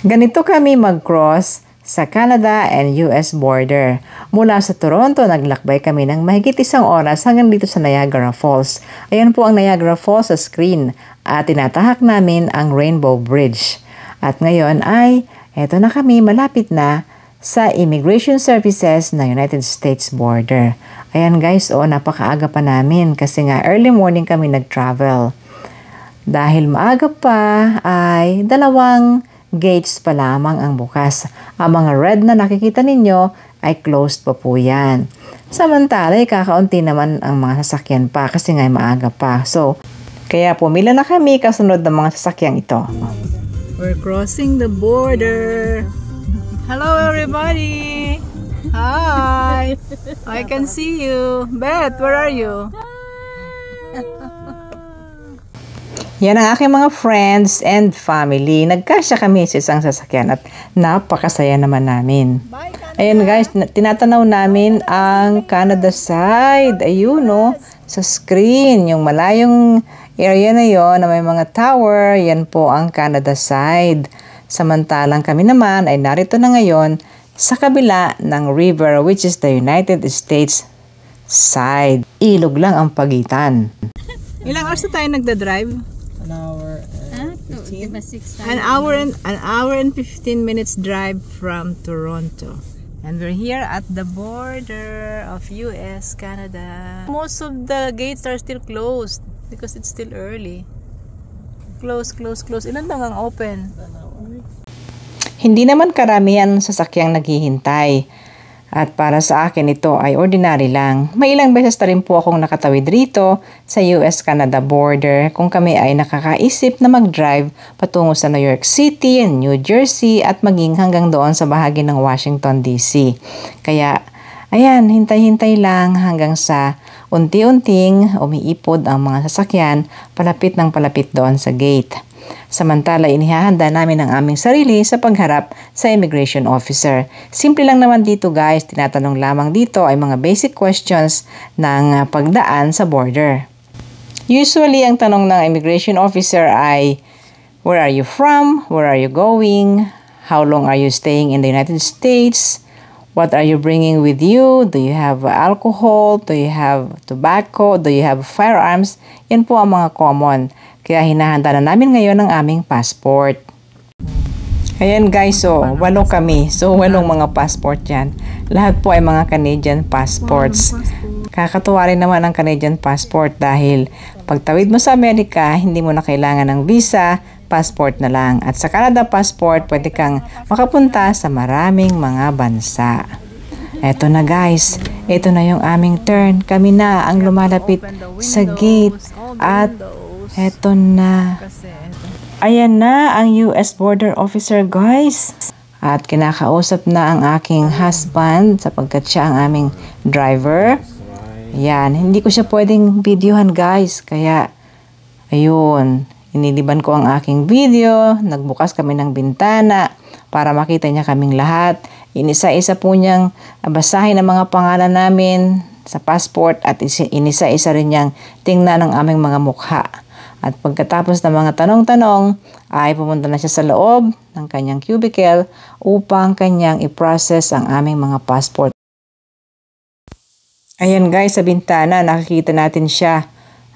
Ganito kami mag-cross sa Canada and US border. Mula sa Toronto, naglakbay kami ng mahigit 1 oras hanggang dito sa Niagara Falls. Ayan po ang Niagara Falls sa screen at tinatahak namin ang Rainbow Bridge. At ngayon ay eto na kami, malapit na sa Immigration Services na United States border. Ayan guys, napakaaga pa namin kasi nga early morning kami nag-travel. Dahil maaga pa ay 2 gates pa lamang ang bukas. Ang mga red na nakikita ninyo ay closed pa po yan. Samantala, kakaunti naman ang mga sasakyan pa kasi nga maaga pa. So, kaya pumila na kami kasunod ng mga sasakyang ito. We're crossing the border. Hello everybody! Hi! I can see you. Beth, where are you? Yan ang aking mga friends and family. Nagkasya kami sa isang sasakyan at napakasaya naman namin. Ayan guys, tinatanaw namin ang Canada side. Ayun sa screen. Yung malayong area na yon na may mga tower, yan po ang Canada side. Samantalang kami naman ay narito na ngayon sa kabila ng river which is the United States side. Ilog lang ang pagitan. Ilang hours na tayo nagda-drive? An hour and 15. An hour and 15 minutes drive from Toronto. And we're here at the border of US, Canada. Most of the gates are still closed because it's still early. Close. Ilan lang ang open? Hindi naman karamihan sasakyang naghihintay. At para sa akin ito ay ordinary lang. May ilang beses na rin po akong nakatawid rito sa US-Canada border kung kami ay nakakaisip na mag-drive patungo sa New York City, New Jersey at maging hanggang doon sa bahagi ng Washington DC. Kaya ayan, hintay-hintay lang hanggang sa unti-unting umiipod ang mga sasakyan palapit ng palapit doon sa gate. Samantala, inihahanda namin ang aming sarili sa pagharap sa immigration officer. Simple lang naman dito guys, tinatanong lamang dito ay mga basic questions ng pagdaan sa border. Usually, ang tanong ng immigration officer ay, where are you from? Where are you going? How long are you staying in the United States? What are you bringing with you? Do you have alcohol? Do you have tobacco? Do you have firearms? Yan po ang mga common. Kaya hinahanda na namin ngayon ang aming passport. Ayan guys, 8 kami. So 8 mga passport yan. Lahat po ay mga Canadian passports. Kakatuwa rin naman ang Canadian passport dahil pagtawid mo sa Amerika, hindi mo na kailangan ng visa, passport na lang. At sa Canada passport, pwede kang makapunta sa maraming mga bansa. Eto na guys, ito na yung aming turn. Kami na ang lumalapit sa gate at eto na. Ayan na ang US border officer guys. At kinakausap na ang aking husband sapagkat siya ang aming driver. Ayan, hindi ko siya pwedeng videohan guys. Kaya, ayun, iniliban ko ang aking video. Nagbukas kami ng bintana para makita niya kaming lahat. Inisa-isa po niyang basahin ang mga pangalan namin sa passport at inisa-isa rin niyang tingnan ang aming mga mukha. At pagkatapos ng mga tanong-tanong ay pumunta na siya sa loob ng kanyang cubicle upang kanyang i-process ang aming mga passport. Ayan guys, sa bintana nakikita natin siya.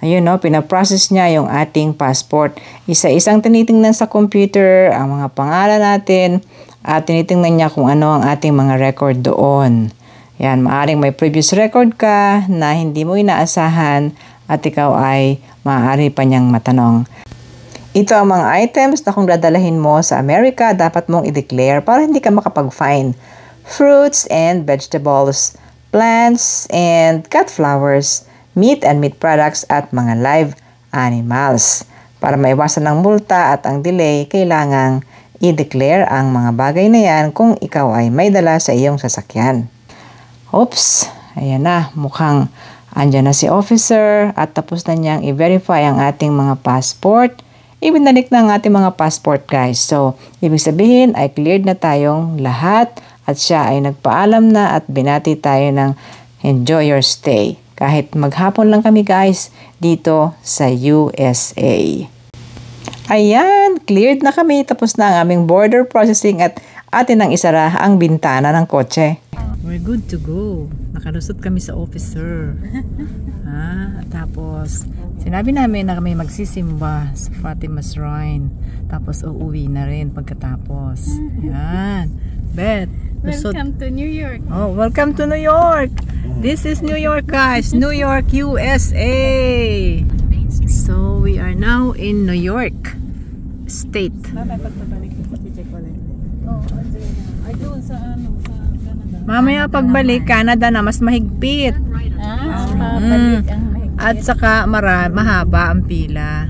Ayun pinaprocess niya yung ating passport. Isa-isang tinitingnan sa computer ang mga pangalan natin at tinitingnan niya kung ano ang ating mga record doon. Yan, maaring may previous record ka na hindi mo inaasahan at ikaw ay maaari pa niyang matanong. Ito ang mga items na kung dadalahin mo sa Amerika, dapat mong i-declare para hindi ka makapag-fine. Fruits and vegetables, plants and cut flowers, meat and meat products at mga live animals. Para maiwasan ng multa at ang delay, kailangang i-declare ang mga bagay na yan kung ikaw ay may dala sa iyong sasakyan. Oops, ayan na, mukhang andyan na si officer at tapos na niyang i-verify ang ating mga passport. Ibinalik na ang ating mga passport guys. So, ibig sabihin ay cleared na tayong lahat at siya ay nagpaalam na at binati tayo ng enjoy your stay. Kahit maghapon lang kami guys dito sa USA. Ayan, cleared na kami. Tapos na ang aming border processing at atin nang isara ang bintana ng kotse. We're good to go. Nakalusot kami sa officer. Tapos, sinabi namin na kami magsisimba sa Fatima Shrine. Tapos, uuwi na rin pagkatapos. Ayan. Beth, Welcome to New York. Oh, welcome to New York. This is New York, guys. New York, USA. So, we are now in New York State. Mamaya pagbalik, Canada na mas mahigpit. Pabalik ang At saka mahaba ang pila.